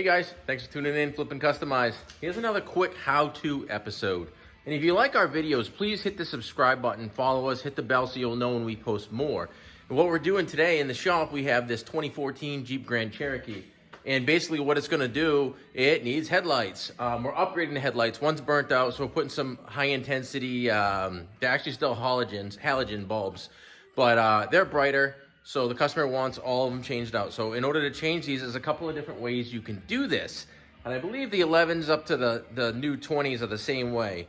Hey guys, thanks for tuning in, Flip and Customize. Here's another quick how-to episode. And if you like our videos, please hit the subscribe button, follow us, hit the bell so you'll know when we post more. And what we're doing today in the shop, we have this 2014 Jeep Grand Cherokee. And basically what it's gonna do, it needs headlights. We're upgrading the headlights. One's burnt out, so we're putting some high intensity, they're actually still halogen bulbs, but they're brighter. So the customer wants all of them changed out. So in order to change these, there's a couple of different ways you can do this. And I believe the 11s up to the new 20s are the same way.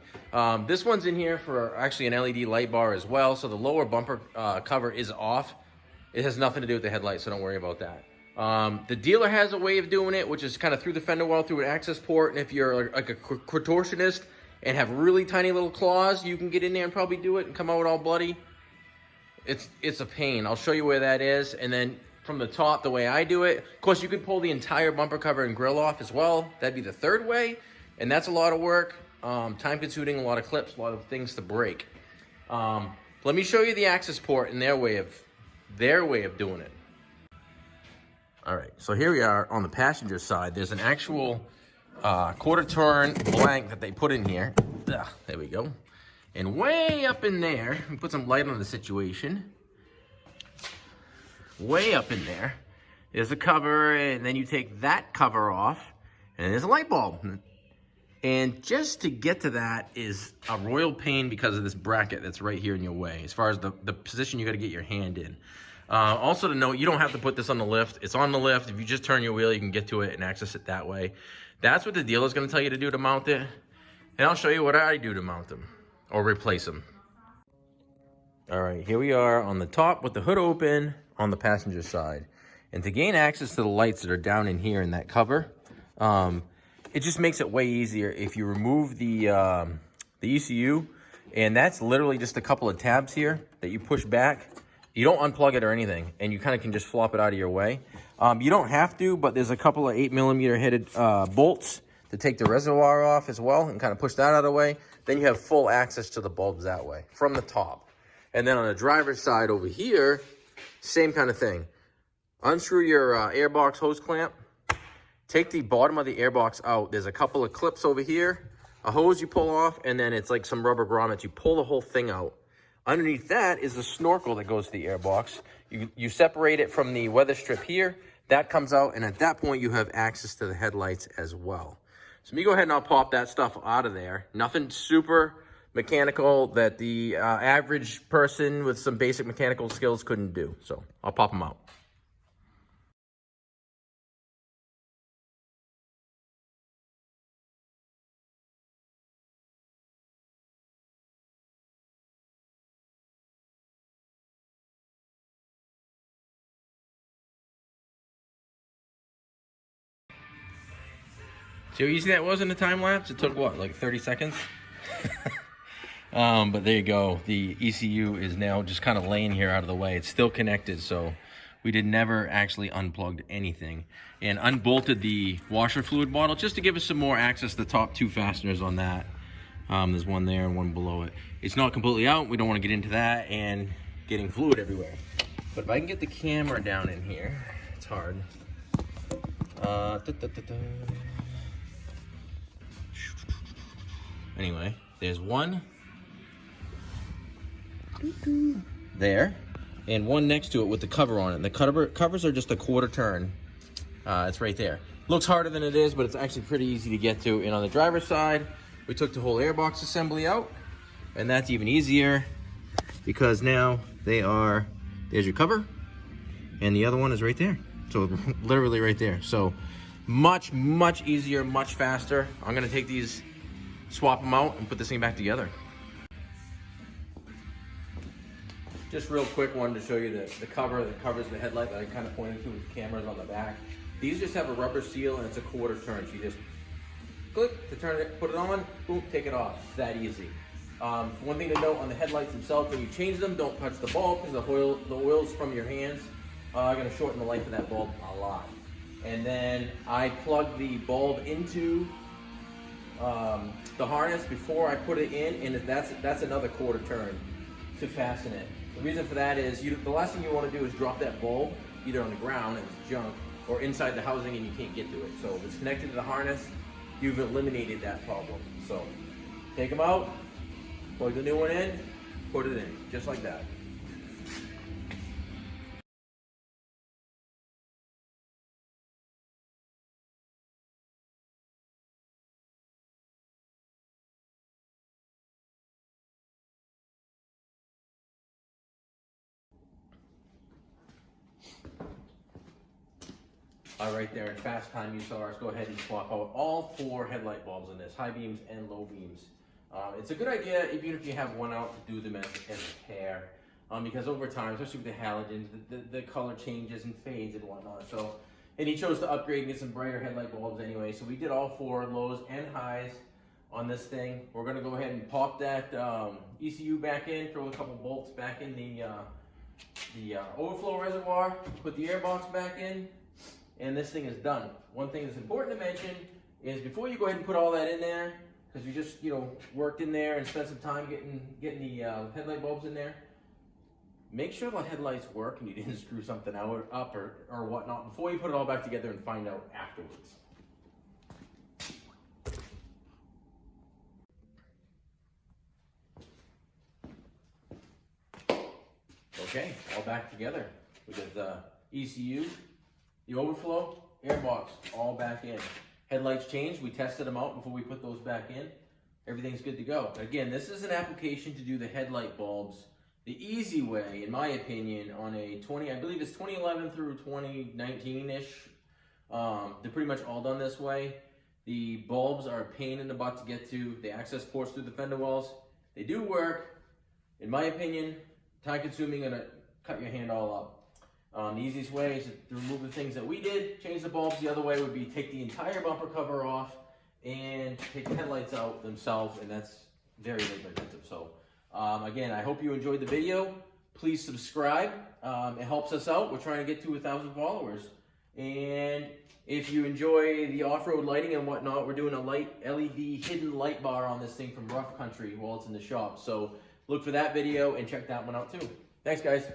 This one's in here for actually an LED light bar as well. So the lower bumper cover is off. It has nothing to do with the headlights, so don't worry about that. The dealer has a way of doing it, which is kind of through the fender well, through an access port. And if you're like a contortionist and have really tiny little claws, you can get in there and probably do it and come out all bloody. It's a pain. I'll show you where that is. And then from the top, the way I do it, of course, you could pull the entire bumper cover and grill off as well. That'd be the third way. And that's a lot of work, time consuming, a lot of clips, a lot of things to break. Let me show you the access port and their way of doing it. All right, so here we are on the passenger side. There's an actual quarter turn blank that they put in here. There we go. And way up in there, we put some light on the situation. Way up in there, there's a cover, and then you take that cover off, and there's a light bulb. And just to get to that is a royal pain because of this bracket that's right here in your way, as far as the position you gotta get your hand in. Also to note, you don't have to put this on the lift. It's on the lift. If you just turn your wheel, you can get to it and access it that way. That's what the dealer's gonna tell you to do to mount it. And I'll show you what I do to mount them. Or replace them. All right, here we are on the top with the hood open on the passenger side. And to gain access to the lights that are down in here in that cover, it just makes it way easier if you remove the ECU, and that's literally just a couple of tabs here that you push back. You don't unplug it or anything, and you kind of can just flop it out of your way. You don't have to, but there's a couple of 8mm headed bolts to take the reservoir off as well and kind of push that out of the way. Then you have full access to the bulbs that way from the top. And then on the driver's side over here, same kind of thing. Unscrew your airbox hose clamp. Take the bottom of the airbox out. There's a couple of clips over here, a hose you pull off, and then it's like some rubber grommets. You pull the whole thing out. Underneath that is the snorkel that goes to the airbox. You separate it from the weather strip here. That comes out, and at that point, you have access to the headlights as well. So let me go ahead and I'll pop that stuff out of there. Nothing super mechanical that the average person with some basic mechanical skills couldn't do. So I'll pop them out. See how easy that was in the time lapse? It took what, like 30 seconds? But there you go. The ECU is now just kind of laying here out of the way. It's still connected, so we never actually unplugged anything. And unbolted the washer fluid bottle just to give us some more access to the top two fasteners on that. There's one there and one below it. It's not completely out. We don't want to get into that and getting fluid everywhere. But if I can get the camera down in here, it's hard. Anyway, there's one there and one next to it with the cover on it. And the covers are just a quarter turn. It's right there. Looks harder than it is, but it's actually pretty easy to get to. And on the driver's side, we took the whole airbox assembly out, and that's even easier because now there's your cover, and the other one is right there. So literally right there. So much easier, much faster. I'm gonna take these, swap them out, and put this thing back together. Just real quick, wanted to show you the cover that covers the headlight that I kind of pointed to with the cameras on the back. These just have a rubber seal and it's a quarter turn. So you just click to turn it, put it on, boom, take it off. It's that easy. One thing to note on the headlights themselves, when you change them, don't touch the bulb because the oils from your hands are gonna shorten the life of that bulb a lot. And then I plug the bulb into the harness before I put it in, and that's another quarter turn to fasten it. The reason for that is the last thing you want to do is drop that bulb either on the ground and it's junk, or inside the housing and you can't get to it. So if it's connected to the harness, you've eliminated that problem. So take them out, plug the new one in, put it in, just like that. All right, there in fast time you saw us go ahead and swap out all 4 headlight bulbs in this, high beams and low beams. It's a good idea, even if you have one out, to do them as a pair, because over time, especially with the halogens, the color changes and fades and whatnot. So, and he chose to upgrade and get some brighter headlight bulbs anyway. So we did all 4 lows and highs on this thing. We're gonna go ahead and pop that ECU back in, throw a couple bolts back in the overflow reservoir, put the air box back in, and this thing is done. One thing that's important to mention is before you go ahead and put all that in there, because you just worked in there and spent some time getting the headlight bulbs in there, make sure the headlights work and you didn't screw something up or whatnot before you put it all back together and find out afterwards. Okay, all back together. We got the ECU, the overflow, air box, all back in. Headlights changed. We tested them out before we put those back in. Everything's good to go. Again, this is an application to do the headlight bulbs the easy way, in my opinion, on a I believe it's 2011 through 2019-ish. They're pretty much all done this way. The bulbs are a pain in the butt to get to. The access ports through the fender wells, they do work. In my opinion, time consuming, gonna cut your hand all up. The easiest way is to remove the things that we did, change the bulbs. The other way would be take the entire bumper cover off and take the headlights out themselves, and that's very labor intensive. So again, I hope you enjoyed the video. Please subscribe. It helps us out. We're trying to get to 1,000 followers. And if you enjoy the off-road lighting and whatnot, we're doing a light LED hidden light bar on this thing from Rough Country while it's in the shop. So look for that video and check that one out too. Thanks, guys.